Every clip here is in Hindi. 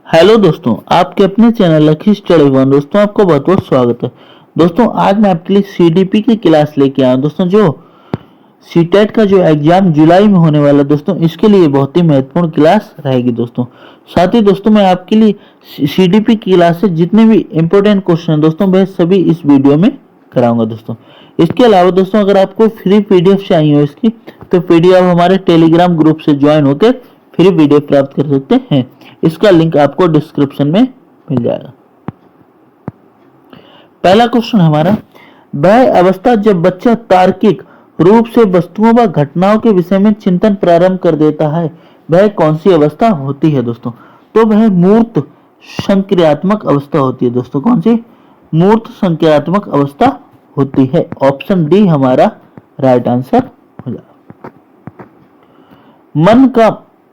हेलो दोस्तों, आपके अपने चैनल लकी स्टडी वन दोस्तों आपको बहुत बहुत स्वागत है। दोस्तों आज मैं आपके लिए सीडीपी की क्लास लेके आया हूं दोस्तों। जो सीटेट का जो एग्जाम जुलाई में होने वाला है दोस्तों, इसके लिए बहुत ही महत्वपूर्ण क्लास रहेगी दोस्तों। साथ ही दोस्तों मैं आपके लिए सीडीपी की क्लास से जितने भी इंपॉर्टेंट क्वेश्चन है दोस्तों, वह सभी इस वीडियो में कराऊंगा दोस्तों। इसके अलावा दोस्तों अगर आपको फ्री पीडीएफ चाहिए हो इसकी, तो पीडीएफ हमारे टेलीग्राम ग्रुप से ज्वाइन होकर फ्री पीडीएफ प्राप्त कर सकते हैं। इसका लिंक आपको डिस्क्रिप्शन में मिल जाएगा। पहला क्वेश्चन हमारा, वह अवस्था जब बच्चा तार्किक रूप से वस्तुओं व घटनाओं के विषय में चिंतन प्रारंभ कर देता है, वह कौन सी अवस्था होती है दोस्तों? तो वह मूर्त संक्रियात्मक अवस्था होती है दोस्तों। कौन सी? मूर्त संक्रियात्मक अवस्था होती है। ऑप्शन डी हमारा राइट आंसर हो जाएगा। मन का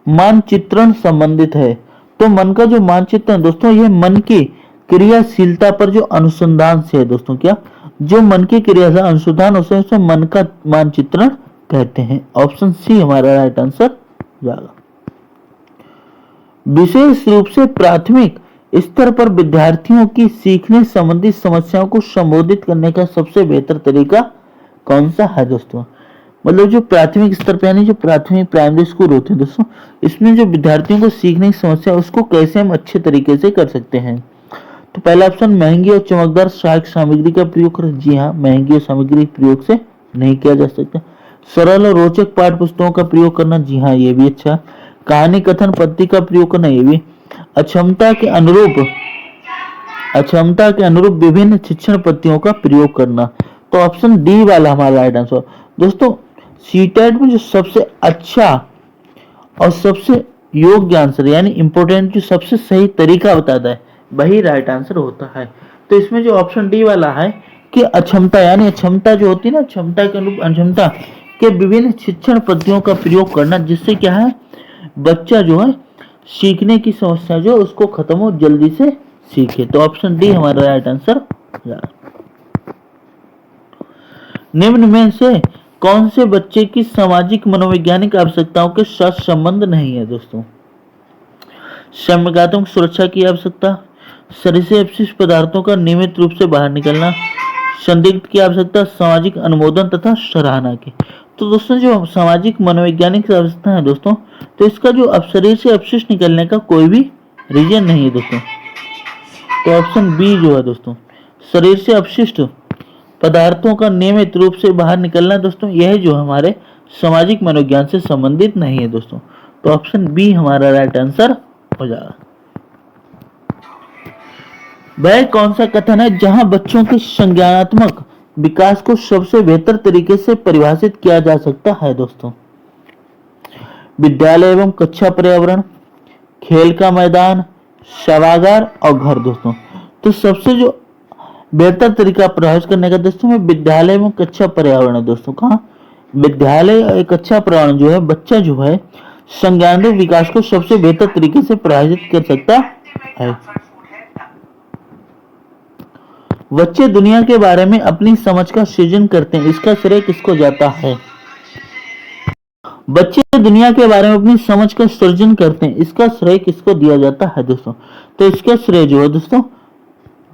मानचित्रण संबंधित है, तो मन का जो मानचित्रण दोस्तों, ये मन की क्रियाशीलता पर जो अनुसंधान से है दोस्तों। क्या? जो मन की क्रिया से अनुसंधान होता है उसे मन का मानचित्रण कहते हैं। ऑप्शन सी हमारा राइट आंसर जाएगा। विशेष रूप से प्राथमिक स्तर पर विद्यार्थियों की सीखने संबंधी समस्याओं को संबोधित करने का सबसे बेहतर तरीका कौन सा है दोस्तों? मतलब जो प्राथमिक स्तर पर यानी जो प्राथमिक प्राइमरी स्कूल होते हैं दोस्तों, इसमें जो विद्यार्थियों को सीखने की समस्या है उसको कैसे हम अच्छे तरीके से कर सकते हैं? तो पहला ऑप्शन, महंगी और चमकदार सहायक सामग्री का प्रयोग करें। जी हाँ, महंगी और सामग्री प्रयोग से नहीं किया जा सकता। सरल और रोचक पाठ्य पुस्तकों का प्रयोग करना। जी हाँ, ये भी अच्छा। कहानी कथन पद्धति का प्रयोग करना, ये भी। अक्षमता के अनुरूप विभिन्न शिक्षण पद्धतियों का प्रयोग करना। तो ऑप्शन डी वाला हमारा राइट आंसर दोस्तों। सीटेट में जो सबसे अच्छा और सबसे योग्य आंसर यानी इंपोर्टेंट जो सबसे सही तरीका बताता है वही राइट आंसर होता है। तो इसमें जो ऑप्शन डी वाला है कि अक्षमता यानी अक्षमता जो होती है ना, क्षमता के अनुरूप अक्षमता के विभिन्न शिक्षण पद्धतियों का प्रयोग करना, जिससे क्या है बच्चा जो है सीखने की समस्या जो उसको खत्म हो, जल्दी से सीखे। तो ऑप्शन डी हमारा राइट आंसर। निम्न में से कौन से बच्चे की सामाजिक मनोवैज्ञानिक आवश्यकताओं के साथ संबंध नहीं है दोस्तों? संवेगात्मक सुरक्षा की आवश्यकता, शरीर से अपशिष्ट पदार्थों का नियमित रूप से बाहर निकलना, संदिग्ध की आवश्यकता, सामाजिक अनुमोदन तथा सराहना की। तो दोस्तों जो सामाजिक मनोवैज्ञानिक आवश्यकता है दोस्तों, तो इसका जो अब शरीर से अपशिष्ट निकलने का कोई भी रीजन नहीं है दोस्तों। तो ऑप्शन बी जो है दोस्तों, शरीर से अपशिष्ट पदार्थों का नियमित रूप से बाहर निकलना दोस्तों, यह जो हमारे सामाजिक मनोविज्ञान से संबंधित नहीं है दोस्तों। तो ऑप्शन बी हमारा राइट आंसर हो जाएगा। वह कौन सा कथन है जहां बच्चों के संज्ञानात्मक विकास को सबसे बेहतर तरीके से परिभाषित किया जा सकता है दोस्तों? विद्यालय एवं कक्षा पर्यावरण, खेल का मैदान, सभागार और घर दोस्तों। तो सबसे जो बेहतर तरीका प्रयास करने का दोस्तों में विद्यालय एवं कक्षा पर्यावरण है दोस्तों। कहाँ? विद्यालय और कक्षा पर्यावरण जो है बच्चा जो है संज्ञानात्मक विकास को सबसे बेहतर तरीके से प्रभावित कर सकता है। बच्चे दुनिया के बारे में अपनी समझ का सृजन करते हैं, इसका श्रेय किसको जाता है? बच्चे दुनिया के बारे में अपनी समझ का सृजन करते हैं, इसका श्रेय किसको दिया जाता है दोस्तों? तो इसका श्रेय जो है दोस्तों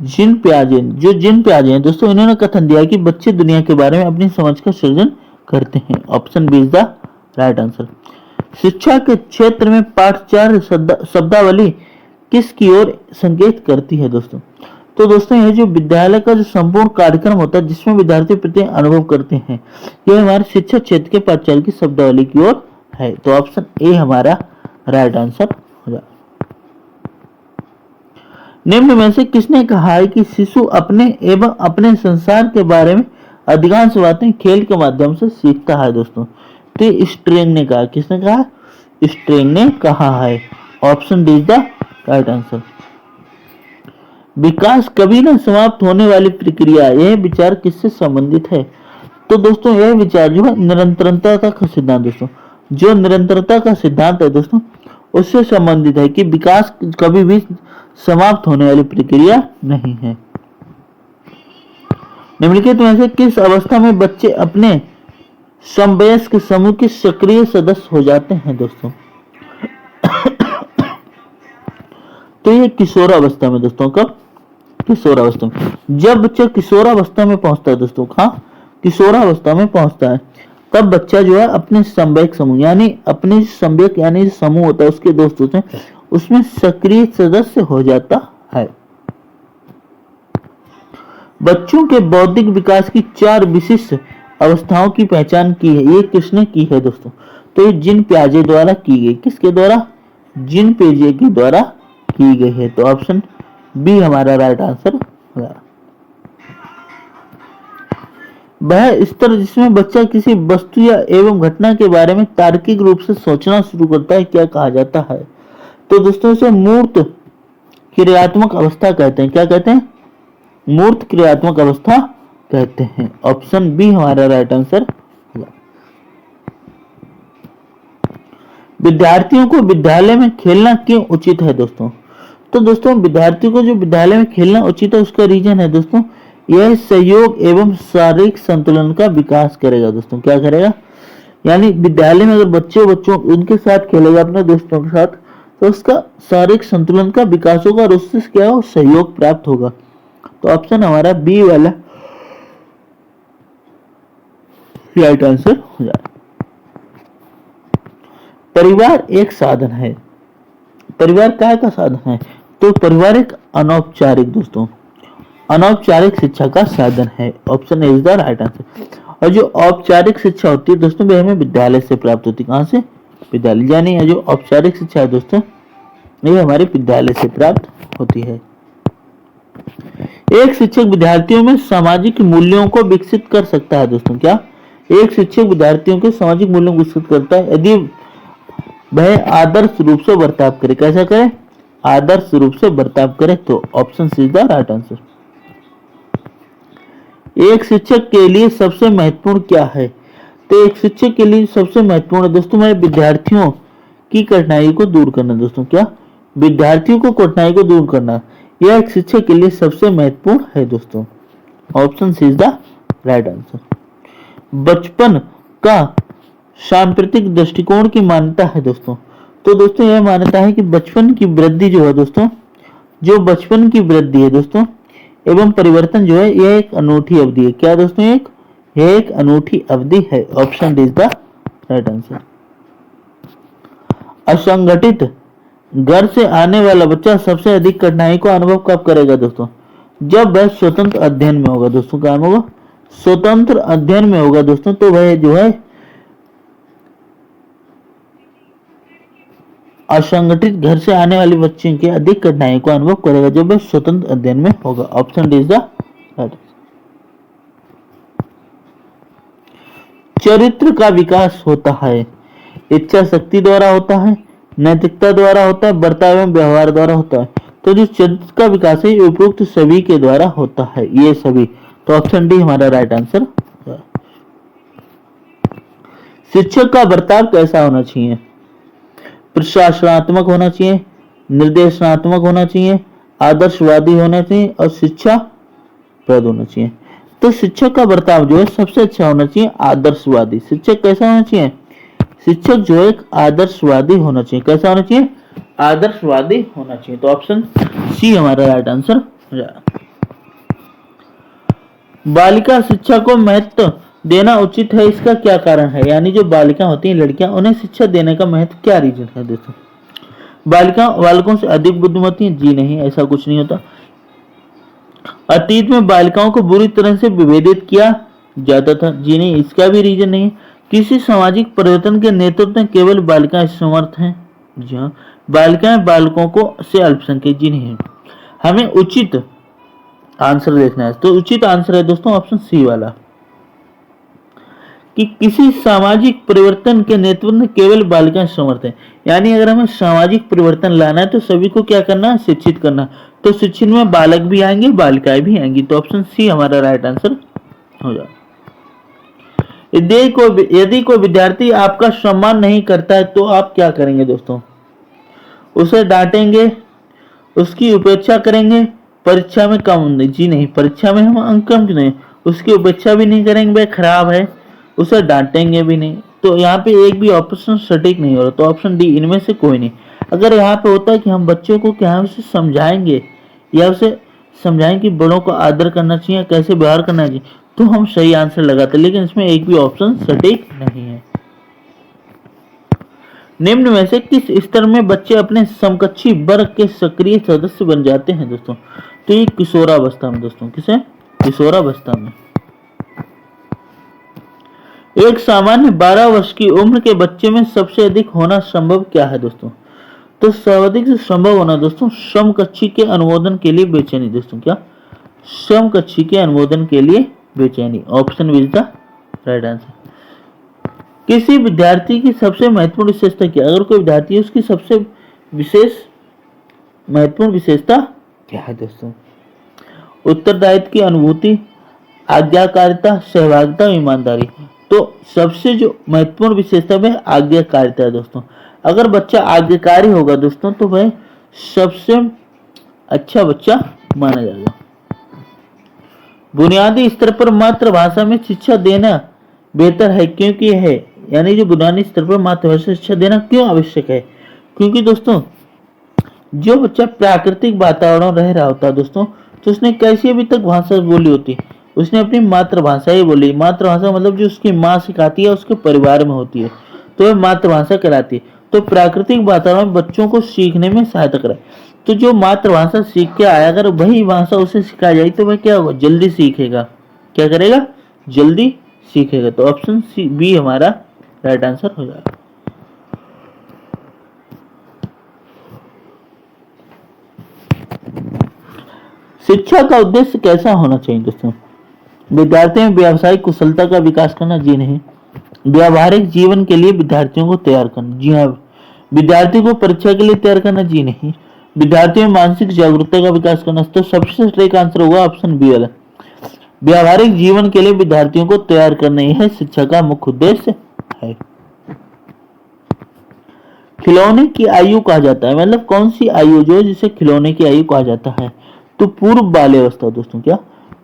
जिन प्याजे हैं दोस्तों, इन्होंने कथन दिया कि बच्चे दुनिया के बारे में अपनी समझ का सृजन करते हैं। Option B is the right answer. शिक्षा के क्षेत्र में पाठ्यचर्या शब्दावली किसकी ओर संकेत करती है दोस्तों? तो दोस्तों यह जो विद्यालय का जो संपूर्ण कार्यक्रम होता है जिसमें विद्यार्थी प्रति अनुभव करते हैं, यह हमारे शिक्षा क्षेत्र के पाठ्यचर्या की शब्दावली की ओर है। तो ऑप्शन ए हमारा राइट आंसर हो जाएगा। निम्न में से किसने कहा है कि शिशु अपने एवं अपने संसार के बारे में अधिकांश बातें खेल के माध्यम से सीखता है दोस्तों? तो स्ट्रेंग ने कहा। किसने कहा? स्ट्रेंग ने कहा है। Option D is the right answer. विकास कभी न समाप्त होने वाली प्रक्रिया, यह विचार किससे संबंधित है? तो दोस्तों यह विचार जो है निरंतरता का सिद्धांत दोस्तों, जो निरंतरता का सिद्धांत है दोस्तों उससे संबंधित है कि विकास कभी भी समाप्त होने वाली प्रक्रिया नहीं है। निम्नलिखित में से किस अवस्था में बच्चे अपने समवयस्क समूह के सक्रिय सदस्य हो जाते हैं दोस्तों? तो तो ये किशोरावस्था में दोस्तों, कब? किशोरावस्था में। जब बच्चा किशोरावस्था में पहुंचता है दोस्तों, हाँ किशोरावस्था में पहुंचता है, तब बच्चा जो है अपने संवेक समूह यानी अपने संवेक यानी समूह होता है उसके दोस्त होते हैं, उसमें सक्रिय सदस्य हो जाता है। बच्चों के बौद्धिक विकास की 4 विशिष्ट अवस्थाओं की पहचान की है। ये किसने की है दोस्तों? तो ये जीन पियाजे द्वारा की गई। किसके द्वारा? जीन पियाजे के द्वारा की गई है। तो ऑप्शन बी हमारा राइट आंसर होगा। वह स्तर जिसमें बच्चा किसी वस्तु या एवं घटना के बारे में तार्किक रूप से सोचना शुरू करता है, क्या कहा जाता है? तो दोस्तों इसे मूर्त क्रियात्मक अवस्था कहते हैं। क्या कहते हैं? मूर्त क्रियात्मक अवस्था कहते हैं। ऑप्शन बी हमारा राइट आंसर होगा। विद्यार्थियों को विद्यालय में खेलना क्यों उचित है दोस्तों? तो दोस्तों विद्यार्थियों को जो विद्यालय में खेलना उचित है उसका रीजन है दोस्तों, यह सहयोग एवं शारीरिक संतुलन का विकास करेगा दोस्तों। क्या करेगा? यानी विद्यालय में अगर बच्चों उनके साथ खेलेगा अपने दोस्तों के साथ, तो उसका शारीरिक संतुलन का विकास होगा और उससे क्या हो, सहयोग प्राप्त होगा। तो ऑप्शन हमारा बी वाला राइट आंसर हो जाए। परिवार एक साधन है। परिवार क्या का साधन है? तो परिवार एक अनौपचारिक दोस्तों, अनौपचारिक शिक्षा का साधन है। Option A is the right answer. और जो औपचारिक शिक्षा होती है दोस्तों वह हमें विद्यालय से प्राप्त होती है। कहां से? विद्यालय। यानी जो औपचारिक शिक्षा है दोस्तों ये हमारे विद्यालय से प्राप्त होती है। एक शिक्षक विद्यार्थियों में सामाजिक मूल्यों को विकसित कर सकता है दोस्तों। क्या? एक शिक्षक विद्यार्थियों के सामाजिक मूल्यों को विकसित करता है यदि वह आदर्श रूप से बर्ताव करे। कैसा करे? आदर्श रूप से बर्ताव करे। तो option C is the right answer. एक शिक्षक के लिए सबसे महत्वपूर्ण क्या है? तो एक शिक्षक के लिए सबसे महत्वपूर्ण दोस्तों मेरे विद्यार्थियों की कठिनाई को दूर करना दोस्तों। क्या? विद्यार्थियों को कठिनाई को दूर करना, यह एक शिक्षक के लिए सबसे महत्वपूर्ण है दोस्तों। Option C is the right answer. बचपन का सांप्रतिक दृष्टिकोण की मान्यता है दोस्तों। तो दोस्तों यह मान्यता है कि बचपन की वृद्धि जो है दोस्तों, जो बचपन की वृद्धि है दोस्तों एवं परिवर्तन जो है यह एक अनूठी अवधि है। क्या दोस्तों? यह एक अनूठी अवधि है। Option D is the right answer. असंगठित घर से आने वाला बच्चा सबसे अधिक कठिनाई को अनुभव कब करेगा दोस्तों? जब वह स्वतंत्र अध्ययन में होगा दोस्तों। क्या होगा? स्वतंत्र अध्ययन में होगा दोस्तों। तो वह जो है असंगठित घर से आने वाले बच्चे के अधिक कठिनाई को अनुभव करेगा जब वह स्वतंत्र अध्ययन में होगा। Option D is the right. चरित्र का विकास होता है इच्छा शक्ति द्वारा होता है, नैतिकता द्वारा होता है, बर्ताव एवं व्यवहार द्वारा होता है। तो जो चरित्र का विकास है उपरोक्त सभी के द्वारा होता है, ये सभी। तो ऑप्शन डी हमारा राइट आंसर। शिक्षक का बर्ताव कैसा होना चाहिए? प्रशासनात्मक होना चाहिए, निर्देशनात्मक होना चाहिए, आदर्शवादी होना चाहिए और शिक्षा प्रद होना चाहिए। तो शिक्षक का बर्ताव जो है सबसे अच्छा होना चाहिए आदर्शवादी। शिक्षक कैसा होना चाहिए? शिक्षक जो है एक आदर्शवादी होना चाहिए। कैसा होना चाहिए? आदर्शवादी होना चाहिए। तो ऑप्शन सी हमारा राइट आंसर हो जाएगा। बालिका शिक्षा को महत्व देना उचित है, इसका क्या कारण है? यानी जो बालिका होती हैं लड़कियां, उन्हें शिक्षा देने का महत्व क्या रीजन है दोस्तों? बालिका बालकों से अधिक बुद्धिमती हैं? जी नहीं, ऐसा कुछ नहीं होता। अतीत में बालिकाओं को बुरी तरह से विभेदित किया जाता था? जी नहीं, इसका भी रीजन नहीं है। किसी सामाजिक परिवर्तन के नेतृत्व में केवल बालिकाएं समर्थ हैं? जी हाँ, बालिकाएं बालकों को से अल्पसंख्यक? जी नहीं है। हमें उचित आंसर देखना है, तो उचित आंसर है दोस्तों ऑप्शन सी वाला कि किसी सामाजिक परिवर्तन के नेतृत्व में केवल बालिकाएं समर्थ हैं। यानी अगर हमें सामाजिक परिवर्तन लाना है तो सभी को क्या करना है? शिक्षित करना। तो शिक्षित में बालक भी आएंगे, बालिकाएं भी आएंगी। तो ऑप्शन सी हमारा राइट आंसर हो जाए। यदि कोई विद्यार्थी आपका सम्मान नहीं करता है तो आप क्या करेंगे दोस्तों? उसे डांटेंगे, उसकी उपेक्षा करेंगे, परीक्षा में कम? जी नहीं, परीक्षा में हम अंक कम नहीं, उसकी उपेक्षा भी नहीं करेंगे, वह खराब है, उसे डांटेंगे भी नहीं। तो यहाँ पे एक भी ऑप्शन सटीक नहीं हो रहा। तो ऑप्शन डी इनमें से कोई नहीं। अगर यहाँ पे होता है कि हम बच्चों को क्या उसे समझाएंगे या उसे समझाएं कि बड़ों का आदर करना चाहिए, कैसे व्यवहार करना चाहिए, तो हम सही आंसर लगाते, लेकिन इसमें एक भी ऑप्शन सटीक नहीं है। निम्न में से किस स्तर में बच्चे अपने समकक्षी वर्ग के सक्रिय सदस्य बन जाते हैं दोस्तों? तो ये किशोरावस्था में दोस्तों। किसे? किशोरावस्था में। एक सामान्य 12 वर्ष की उम्र के बच्चे में सबसे अधिक होना संभव क्या है दोस्तों? तो सर्वाधिक से संभव होना दोस्तों समकक्षी के अनुमोदन के लिए बेचैनी दोस्तों। क्या? समकक्षी के अनुमोदन के लिए बेचैनी। Option is the right answer. किसी विद्यार्थी की सबसे महत्वपूर्ण विशेषता क्या? अगर कोई विद्यार्थी है उसकी सबसे महत्वपूर्ण विशेषता क्या है दोस्तों? उत्तरदायित्व की अनुभूति, आज्ञाकारिता, सहभागिता, ईमानदारी। तो सबसे जो महत्वपूर्ण विशेषता है आज्ञाकारिता है दोस्तों। अगर बच्चा आज्ञाकारी होगा दोस्तों तो वह सबसे अच्छा बच्चा माना जाएगा। बुनियादी स्तर पर मातृभाषा में शिक्षा देना बेहतर है क्योंकि है, यानी जो बुनियादी स्तर पर मातृभाषा शिक्षा देना क्यों आवश्यक है? क्योंकि दोस्तों जो बच्चा प्राकृतिक वातावरण रह रहा होता है दोस्तों, तो उसने कैसी अभी तक भाषा बोली होती, उसने अपनी मातृभाषा ही बोली। मातृभाषा मतलब जो उसकी माँ सिखाती है उसके परिवार में होती है, तो वह मातृभाषा कहलाती है। तो प्राकृतिक वातावरण बच्चों को सीखने में सहायता करे। तो जो मातृभाषा सीख के आया, अगर वही भाषा उसे सिखाई जाए तो वह क्या होगा? जल्दी सीखेगा। क्या करेगा? जल्दी सीखेगा। तो ऑप्शन सी बी हमारा राइट आंसर हो जाएगा। शिक्षा का उद्देश्य कैसा होना चाहिए दोस्तों? विद्यार्थियों में व्यावसायिक कुशलता का विकास करना? जी नहीं। व्यावहारिक जीवन के लिए विद्यार्थियों को तैयार करना? जी हाँ। विद्यार्थी को परीक्षा के लिए तैयार करना? जी नहीं। विद्यार्थियों में मानसिक जागरूकता का विकास करना? तो सबसे सटीक आंसर होगा ऑप्शन बी वाला। व्यावहारिक जीवन के लिए विद्यार्थियों को तैयार करना यह शिक्षा का मुख्य उद्देश्य है। खिलौने की आयु कहा जाता है, मतलब कौन सी आयु जो जिसे खिलौने की आयु कहा जाता है? तो पूर्व बाल्यावस्था दोस्तों। क्या?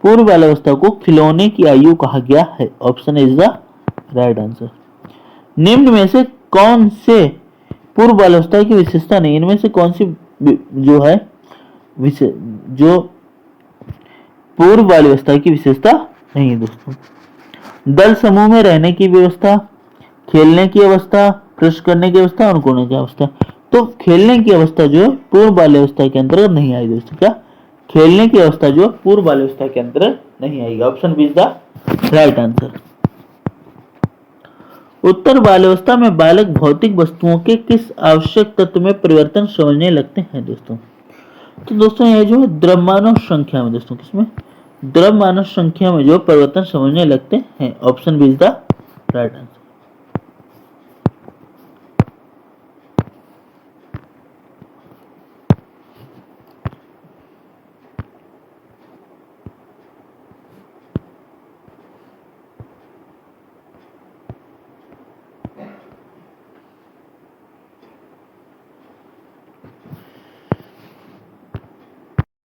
पूर्व बाल्यावस्था को खिलौने की आयु कहा गया है। Option is the right answer. निम्न में से कौन से पूर्व बाल्यावस्था की विशेषता नहीं? इनमें से कौन सी जो है जो पूर्व बाल्यावस्था की विशेषता नहीं है दोस्तों? दल समूह में रहने की व्यवस्था, खेलने की अवस्था, कृषि करने की अवस्था, अनुकूलने की अवस्था। तो खेलने की अवस्था जो है पूर्व बाल्यावस्था के अंतर्गत नहीं आई दोस्तों। क्या? खेलने की अवस्था जो पूर्व बाल्यावस्था के अंतर्गत नहीं आएगी। Option B is the right answer. उत्तर बाल्यावस्था में बालक भौतिक वस्तुओं के किस आवश्यक तत्व में परिवर्तन समझने लगते हैं दोस्तों? तो दोस्तों यह जो है द्रव्यमान संख्या में दोस्तों, किसमें? द्रव्यमान संख्या में जो परिवर्तन समझने लगते हैं। Option B is the right answer.